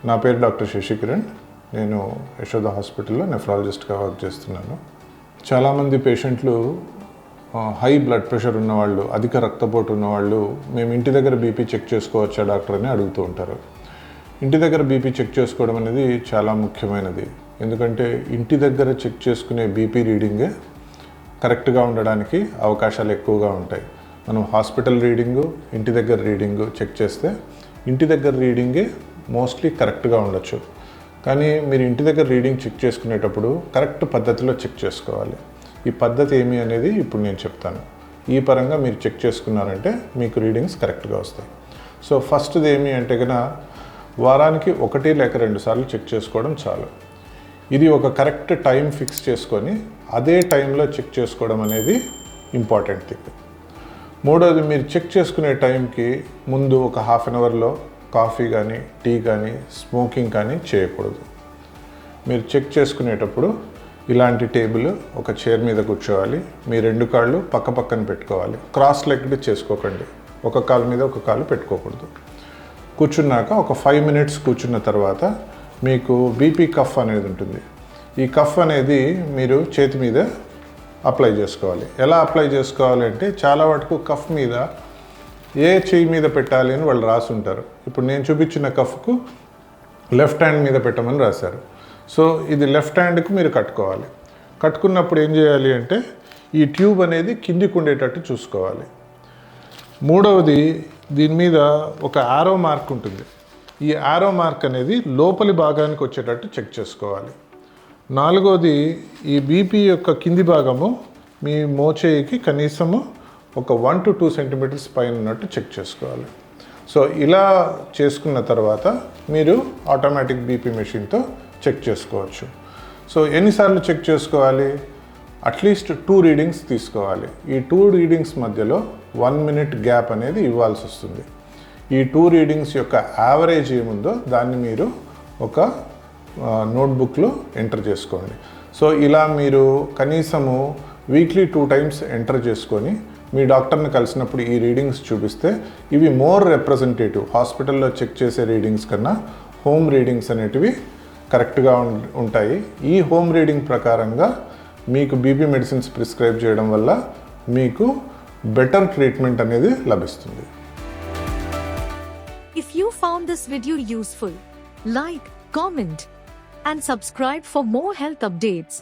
నా పేరు డాక్టర్ శశికిరణ్. నేను యశోద హాస్పిటల్లో నెఫ్రాలజిస్ట్గా వర్క్ చేస్తున్నాను. చాలామంది పేషెంట్లు హై బ్లడ్ ప్రెషర్ ఉన్నవాళ్ళు, అధిక రక్తపోటు ఉన్నవాళ్ళు మేము ఇంటి దగ్గర బీపీ చెక్ చేసుకోవచ్చా డాక్టర్ అని అడుగుతూ ఉంటారు. ఇంటి దగ్గర బీపీ చెక్ చేసుకోవడం అనేది చాలా ముఖ్యమైనది. ఎందుకంటే ఇంటి దగ్గర చెక్ చేసుకునే బీపీ రీడింగే కరెక్ట్గా ఉండడానికి అవకాశాలు ఎక్కువగా ఉంటాయి. మనం హాస్పిటల్ రీడింగు, ఇంటి దగ్గర రీడింగు చెక్ చేస్తే ఇంటి దగ్గర రీడింగే మోస్ట్లీ కరెక్ట్గా ఉండొచ్చు. కానీ మీరు ఇంటి దగ్గర రీడింగ్ చెక్ చేసుకునేటప్పుడు కరెక్ట్ పద్ధతిలో చెక్ చేసుకోవాలి. ఈ పద్ధతి ఏమి అనేది ఇప్పుడు నేను చెప్తాను. ఈ పరంగా మీరు చెక్ చేసుకున్నారంటే మీకు రీడింగ్స్ కరెక్ట్గా వస్తాయి. సో ఫస్ట్ది ఏమి అంటే కనుక వారానికి 1 లేక 2 సార్లు చెక్ చేసుకోవడం చాలు. ఇది ఒక కరెక్ట్ టైం ఫిక్స్ చేసుకొని అదే టైంలో చెక్ చేసుకోవడం అనేది ఇంపార్టెంట్ థింగ్. మూడోది, మీరు చెక్ చేసుకునే టైంకి ముందు ఒక హాఫ్ అన్ అవర్లో కాఫీ కానీ, టీ కానీ, స్మోకింగ్ కానీ చేయకూడదు. మీరు చెక్ చేసుకునేటప్పుడు ఇలాంటి టేబుల్, ఒక చైర్ మీద కూర్చోవాలి. మీ 2 కాళ్ళు పక్క పక్కన పెట్టుకోవాలి. క్రాస్ లెగ్డ్ చేసుకోకండి. ఒక కాలు మీద ఒక కాలు పెట్టుకోకూడదు. కూర్చున్నాక ఒక 5 మినిట్స్ కూర్చున్న తర్వాత మీకు బీపీ కఫ్ అనేది ఉంటుంది. ఈ కఫ్ అనేది మీరు చేతి మీద అప్లై చేసుకోవాలి. ఎలా అప్లై చేసుకోవాలి అంటే చాలా వరకు కఫ్ మీద ఏ చెయ్యి మీద పెట్టాలి అని వాళ్ళు రాసి ఉంటారు. ఇప్పుడు నేను చూపించిన కఫ్కు లెఫ్ట్ హ్యాండ్ మీద పెట్టమని రాశారు. సో ఇది లెఫ్ట్ హ్యాండ్కి మీరు కట్టుకోవాలి. కట్టుకున్నప్పుడు ఏం చేయాలి అంటే ఈ ట్యూబ్ అనేది కిందికి ఉండేటట్టు చూసుకోవాలి. మూడవది, దీని మీద ఒక యారో మార్క్ ఉంటుంది. ఈ యారో మార్క్ అనేది లోపలి భాగానికి వచ్చేటట్టు చెక్ చేసుకోవాలి. నాలుగవది, ఈ బీపీ యొక్క కింది భాగము మీ మోచేయికి కనీసము ఒక 1 to 2 సెంటీమీటర్స్ పైన ఉన్నట్టు చెక్ చేసుకోవాలి. సో ఇలా చేసుకున్న తర్వాత మీరు ఆటోమేటిక్ బీపీ మెషిన్తో చెక్ చేసుకోవచ్చు. సో ఎన్నిసార్లు చెక్ చేసుకోవాలి? అట్లీస్ట్ 2 రీడింగ్స్ తీసుకోవాలి. ఈ 2 రీడింగ్స్ మధ్యలో 1 మినిట్ గ్యాప్ అనేది ఇవ్వాల్సి వస్తుంది. ఈ 2 రీడింగ్స్ యొక్క యావరేజ్ ఏముందో దాన్ని మీరు ఒక నోట్బుక్లో ఎంటర్ చేసుకోండి. సో ఇలా మీరు కనీసము వీక్లీ 2 టైమ్స్ ఎంటర్ చేసుకొని మీ డాక్టర్ని కలిసినప్పుడు ఈ రీడింగ్స్ చూపిస్తే ఇవి మోర్ రిప్రజెంటేటివ్. హాస్పిటల్లో చెక్ చేసే రీడింగ్స్ కన్నా హోమ్ రీడింగ్స్ అనేటివి కరెక్ట్గా ఉంటాయి. ఈ హోమ్ రీడింగ్ ప్రకారంగా మీకు బీపీ మెడిసిన్స్ ప్రిస్క్రైబ్ చేయడం వల్ల మీకు బెటర్ ట్రీట్మెంట్ అనేది లభిస్తుంది. If you found this video useful, like, comment, and subscribe for more health updates.